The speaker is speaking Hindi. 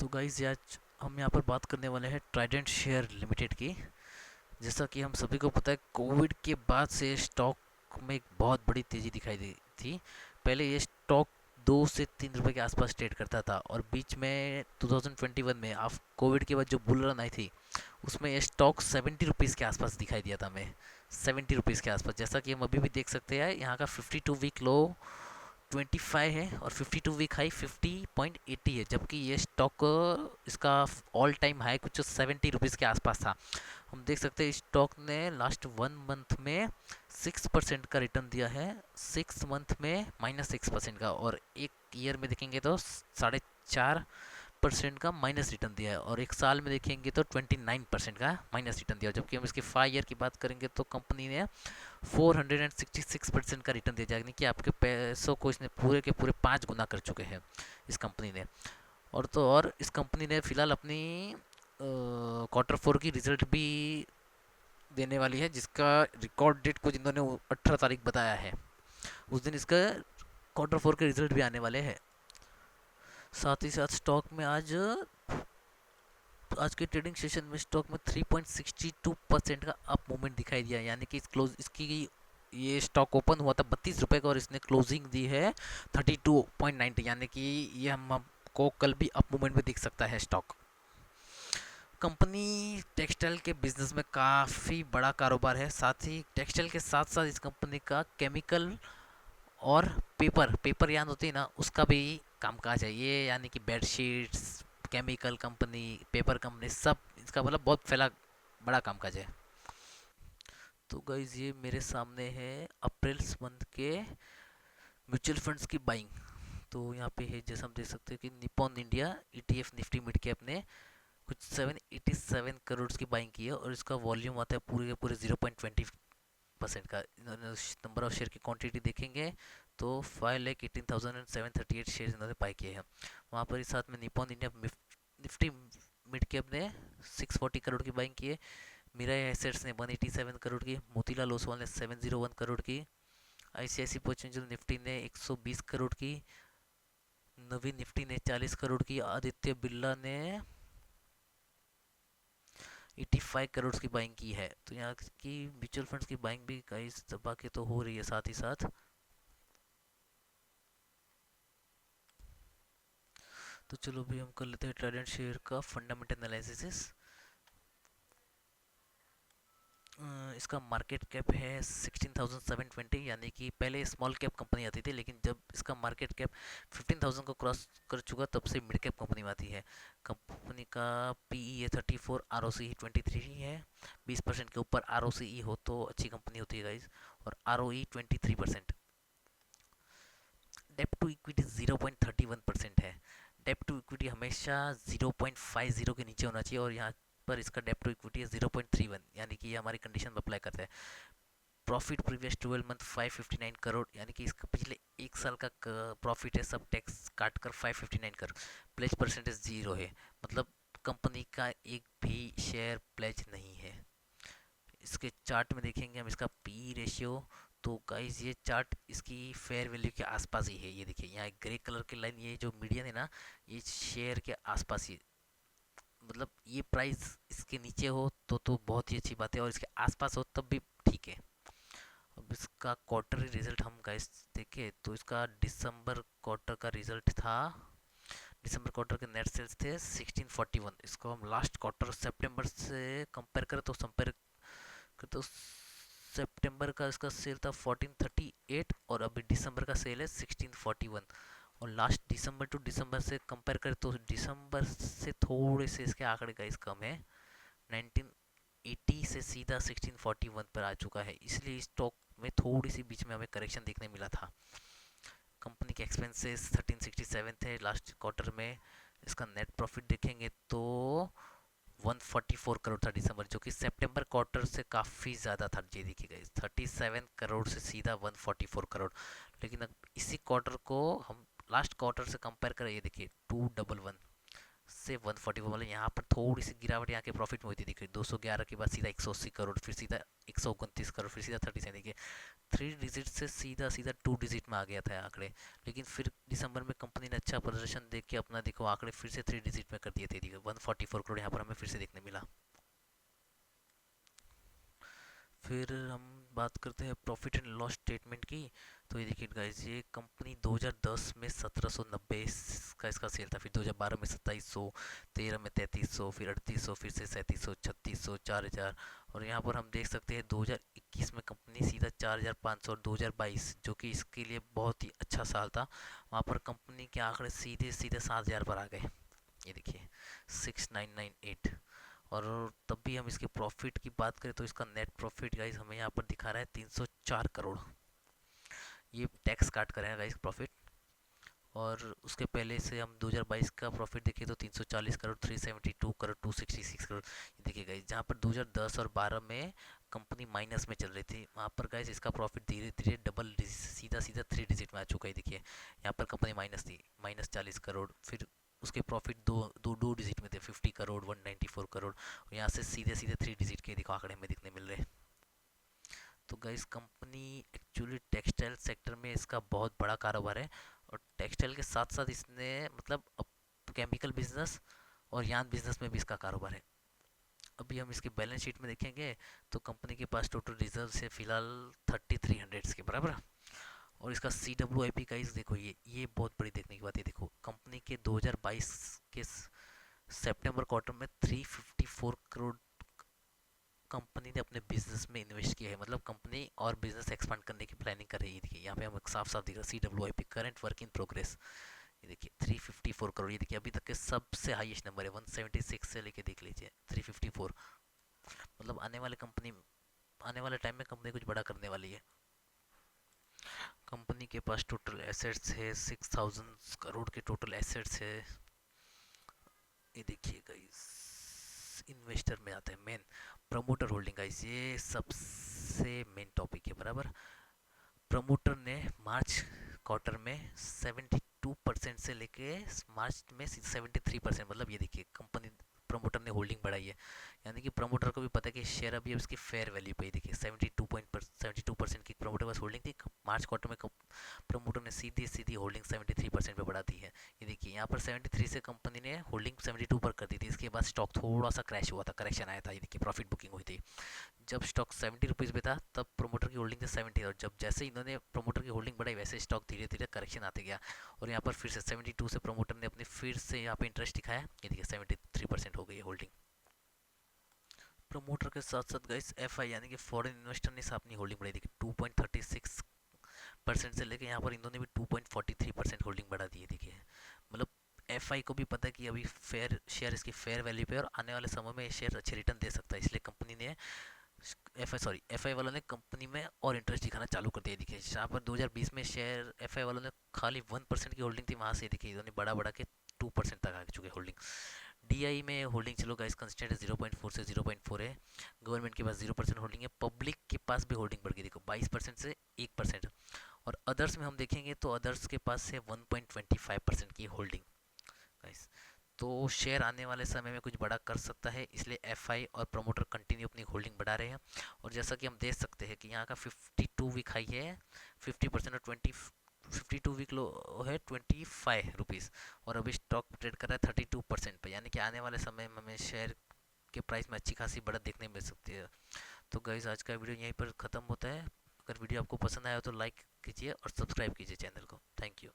तो गाइस आज हम यहाँ पर बात करने वाले हैं ट्राइडेंट शेयर लिमिटेड की। जैसा कि हम सभी को पता है, कोविड के बाद से स्टॉक में एक बहुत बड़ी तेज़ी दिखाई दी थी। पहले ये स्टॉक 2 से 3 रुपए के आसपास ट्रेड करता था और बीच में 2021 में आप कोविड के बाद जो बुल रन आई थी उसमें ये स्टॉक 70 रुपीज़ के आसपास दिखाई दिया था हमें। 70 रुपीज़ के आसपास, जैसा कि हम अभी भी देख सकते हैं, यहाँ का 52 वीक लो 25 है और 52 वीक हाई 50.80 है, जबकि ये स्टॉक इसका ऑल टाइम हाई कुछ 70 रुपीज़ के आसपास था। हम देख सकते हैं इस स्टॉक ने लास्ट 1 मंथ में 6% का रिटर्न दिया है, 6 मंथ में -6% का, और एक ईयर में देखेंगे तो 4.5% का माइनस रिटर्न दिया है, और एक साल में देखेंगे तो 29% का माइनस रिटर्न दिया है। जबकि हम इसके 5 ईयर की बात करेंगे तो कंपनी ने 466% का रिटर्न दिया, यानी कि आपके पैसों को इसने पूरे के पूरे 5 गुना कर चुके हैं इस कंपनी ने। और तो और इस कंपनी ने फिलहाल अपनी Q4 की रिजल्ट भी देने वाली है, जिसका रिकॉर्ड डेट को जिन्होंने 18 तारीख बताया है, उस दिन इसका Q4 के रिजल्ट भी आने वाले हैं। साथ ही साथ स्टॉक में आज के ट्रेडिंग सेशन में स्टॉक में 3.62% का अप मूवमेंट दिखाई दिया, यानी कि क्लोज इसकी ये स्टॉक ओपन हुआ था 32 रुपये का और इसने क्लोजिंग दी है 32.90, यानी कि ये हम आपको कल भी अप मूवमेंट में दिख सकता है स्टॉक। कंपनी टेक्सटाइल के बिजनेस में काफ़ी बड़ा कारोबार है। साथ ही टेक्सटाइल के साथ साथ इस कंपनी का केमिकल और पेपर पेपर यान होती है ना, उसका भी कामकाज है ये, यानी कि bedsheets, chemical company, paper company, सब इसका मतलब बहुत फैला बड़ा कामकाज है। तो गाइज ये मेरे सामने है अप्रैल मंथ के म्यूचुअल फंड्स की बाइंग। तो यहाँ पे है, जैसे हम देख सकते हैं कि Nippon India ETF Nifty mid cap ने कुछ 787 करोड़ की बाइंग की है, और इसका वॉल्यूम आता है पूरे के पूरे 0.20% का। इन्होंने नंबर ऑफ शेयर की क्वांटिटी देखेंगे तो 5,18,738 शेयर इन्होंने बाई किए हैं वहाँ पर ही। साथ में Nippon India Nifty mid cap ने 640 करोड़ की बाइंग की है। मिराई एसेट्स ने 187 करोड़ की, मोतीलाल ओसवाल ने 701 करोड़ की, ICICI पोटेंशियल निफ्टी ने 120 करोड़ की, नवीन निफ्टी ने 40 करोड़ की, आदित्य बिरला ने 85 करोड़ की बाइंग की है। तो यहाँ की म्यूचुअल फंड्स की बाइंग भी कई दबा के तो हो रही है। साथ ही साथ तो चलो भी हम कर लेते हैं ट्राइडेंट शेयर का फंडामेंटल एनालिसिस। इसका मार्केट कैप है 16,720, यानी कि पहले स्मॉल कैप कंपनी आती थी, लेकिन जब इसका मार्केट कैप 15,000 को क्रॉस कर चुका तब से मिड कैप कंपनी में आती है। कंपनी का PE है 34, ROCE 23 है। 20% के ऊपर ROCE हो तो अच्छी कंपनी होती है गाइज, और ROE 23%। डेप्ट टू इक्विटी 0.31% है। डेप्ट टू इक्विटी हमेशा 0.50 के नीचे होना चाहिए, और यहाँ पर इसका डेप्ट टू इक्विटी है 0.31, यानी कि ये हमारी कंडीशन में अप्लाई करता है। प्रॉफिट प्रीवियस 12 मंथ 559 करोड़, यानी कि इसका पिछले एक साल का प्रॉफिट है सब टैक्स काट कर 559 करोड़। प्लेज परसेंटेज 0 है, मतलब कंपनी का एक भी शेयर प्लेज नहीं है। इसके चार्ट में देखेंगे हम इसका पी रेशियो, तो गाइस ये चार्ट इसकी फेयर वैल्यू के आसपास ही है। ये देखिए यहाँ एक ग्रे कलर की लाइन, ये जो मीडियन है ना, ये शेयर के आसपास ही, मतलब ये प्राइस इसके नीचे हो तो बहुत ही अच्छी बात है, और इसके आसपास हो तब भी ठीक है। अब इसका क्वार्टरली रिजल्ट हम गाइस देखें तो इसका दिसंबर क्वार्टर का रिजल्ट था। दिसंबर क्वार्टर के नेट सेल्स थे 1641। इसको हम लास्ट क्वार्टर सितंबर से कंपेयर करें तो सितंबर का इसका सेल था 1438, और अभी दिसंबर का सेल है 1641। और लास्ट दिसंबर टू दिसंबर से कंपेयर करें तो दिसंबर से थोड़े से इसके आंकड़े गाइस कम है। 1980 से सीधा 1641 पर आ चुका है, इसलिए स्टॉक में थोड़ी सी बीच में हमें करेक्शन देखने मिला था। कंपनी के एक्सपेंसेस 1367 थे लास्ट क्वार्टर में। इसका नेट प्रॉफिट देखेंगे तो 144 करोड़ था दिसंबर, जो कि सितंबर क्वार्टर से काफ़ी ज़्यादा था। जी देखिएगा, 37 करोड़ से सीधा 144 करोड़। लेकिन अब इसी क्वार्टर को हम लास्ट क्वार्टर से कंपेयर करें, ये देखिए 211 से 144, मतलब यहाँ पर थोड़ी सी गिरावट यहाँ के प्रॉफिट में हुई थी। देखिए 211 के बाद सीधा 180 करोड़, फिर सीधा 129 करोड़, फिर सीधा 37, देखिए थ्री डिजिट से सीधा सीधा टू डिजिट में आ गया था आंकड़े। लेकिन फिर दिसंबर में कंपनी ने अच्छा प्रदर्शन देख के अपना देखो आंकड़े फिर से थ्री डिजिट में कर दिए थे। देखो 144 करोड़ यहाँ पर हमें फिर से देखने मिला। फिर हम बात करते हैं प्रॉफिट एंड लॉस स्टेटमेंट की। तो ये देखिए गाइस, ये कंपनी 2010 में 1790 का इसका सेल था, फिर 2012 में 2700, 13 में 3300, फिर 3800, फिर से 3700, 3600, 4000। और यहाँ पर हम देख सकते हैं 2021 में कंपनी सीधा 4500, और 2022 जो कि इसके लिए बहुत ही अच्छा साल था, वहाँ पर कंपनी के आंकड़े सीधे सीधे 7000 पर आ गए। ये देखिए 6998। और तब भी हम इसके प्रॉफिट की बात करें तो इसका नेट प्रॉफिट गाइस हमें यहाँ पर दिखा रहा है 304 करोड़। ये टैक्स काट कर है गाइस प्रॉफिट। और उसके पहले से हम 2022 का प्रॉफिट देखें तो 340 करोड़, 372 करोड़, 266 करोड़। ये देखिए गाइस, जहाँ पर 2010 और 12 में कंपनी माइनस में चल रही थी, वहाँ पर गाइस इसका प्रॉफिट धीरे धीरे डबल डिजिट, सीधा सीधा थ्री डिजिट में आ चुका है। देखिए यहाँ पर कंपनी माइनस थी, -40 करोड़, फिर उसके प्रॉफिट दो डिजिट में थे, 50 करोड़, 194 करोड़। और यहाँ से सीधे सीधे थ्री डिजिट के देखो आंकड़े हमें दिखने मिल रहे हैं। तो guys company actually textile sector में इसका बहुत बड़ा कारोबार है, और टेक्सटाइल के साथ साथ इसने मतलब केमिकल बिजनेस और यार्न बिजनेस में भी इसका कारोबार है। अभी हम इसकी बैलेंस शीट में देखेंगे तो कंपनी के पास टोटल रिजर्व है फिलहाल 3300 के बराबर। और इसका CWIP का इस देखो, ये बहुत बड़ी देखने की बात है। देखो कंपनी के 2022 के सितंबर क्वार्टर में 354 करोड़ कंपनी ने अपने बिजनेस में इन्वेस्ट किया है, मतलब कंपनी और बिजनेस एक्सपांड करने की प्लानिंग कर रही थी। यहाँ पे हमें साफ साफ दिख रहा है CWIP, current work in progress. ये देखिए 354 करोड़, ये देखिए अभी तक के सबसे हाईएस्ट नंबर है। 176 से लेके देख लीजिए 354। मतलब आने वाले टाइम में कंपनी कुछ बड़ा करने वाली है। कंपनी के पास टोटल एसेट्स है 6000 करोड़ के टोटल एसेट्स है। ये देखिए गाइस, इन्वेस्टर में आते हैं मेन प्रमोटर होल्डिंग। गाइस ये सबसे मेन टॉपिक है बराबर। प्रमोटर ने मार्च क्वार्टर में 72% से लेके मार्च में 73%, मतलब ये देखिए कंपनी प्रमोटर ने होल्डिंग बढ़ाई है। यानी कि प्रमोटर को भी पता है कि शेयर अभी उसकी फेयर वैल्यू पे ही। देखिए 72% की प्रमोटर पास होल्डिंग थी, मार्च क्वार्टर में प्रमोटर ने सीधी सीधी होल्डिंग 73% पे बढ़ा दी है। ये देखिए यहाँ पर 73 से कंपनी ने होल्डिंग 72 पर कर दी थी, इसके बाद स्टॉक थोड़ा सा क्रैश हुआ था, करेक्शन आया था। ये देखिए प्रॉफिट बुकिंग हुई थी, जब स्टॉक 70 रुपीज़ पे था तब प्रमोटर की होल्डिंग थी 70, और जब जैसे इन्होंने प्रमोटर की होल्डिंग बढ़ाई वैसे स्टॉक धीरे धीरे करेक्शन आते गया। और यहाँ पर फिर से 72 से प्रमोटर ने अपनी फिर से यहाँ पे इंटरेस्ट दिखाया। ये देखिए 73% हो गई है होल्डिंग। प्रमोटर के साथ साथ गाइस FI यानी कि फॉरेन इन्वेस्टर ने अपनी होल्डिंग बढ़ाई। देखिए 2.36% से लेके यहाँ पर इन्होंने भी 2.43% होल्डिंग बढ़ा दी है। देखिए मतलब FI को भी पता है कि अभी फेयर शेयर इसकी फेयर वैल्यू पे और आने वाले समय में ये शेयर अच्छे रिटर्न दे सकता है, इसलिए कंपनी ने FI वालों ने कंपनी में और इंटरेस्ट दिखाना चालू कर दिया। देखिए यहाँ पर 2020 में शेयर FI वालों ने खाली 1% की होल्डिंग थी, वहाँ से देखिए इन्होंने बड़ा बड़ा के 2% तक आ चुके होल्डिंग। DI में होल्डिंग चलो गाइस कंस्टेंट है, 0.4 से 0.4 है। गवर्नमेंट के पास 0% होल्डिंग है, पब्लिक के पास भी होल्डिंग बढ़ गई, देखो 22% से 1%। और अदर्स में हम देखेंगे तो अदर्स के पास है 1.25% की होल्डिंग गाइस। तो शेयर आने वाले समय में कुछ बड़ा कर सकता है, इसलिए FI और प्रमोटर कंटिन्यू अपनी होल्डिंग बढ़ा रहे हैं। और जैसा कि हम देख सकते हैं कि यहाँ का 52 वीक हाई है 50%, और 52 वीक लो है 25 रुपीज़। और अभी स्टॉक ट्रेड कर रहा है 32% पे, यानी कि आने वाले समय में हमें शेयर के प्राइस में अच्छी खासी बढ़त देखने मिल सकती है। तो गाइस आज का वीडियो यहीं पर ख़त्म होता है। अगर वीडियो आपको पसंद आया तो लाइक कीजिए और सब्सक्राइब कीजिए चैनल को। Thank you.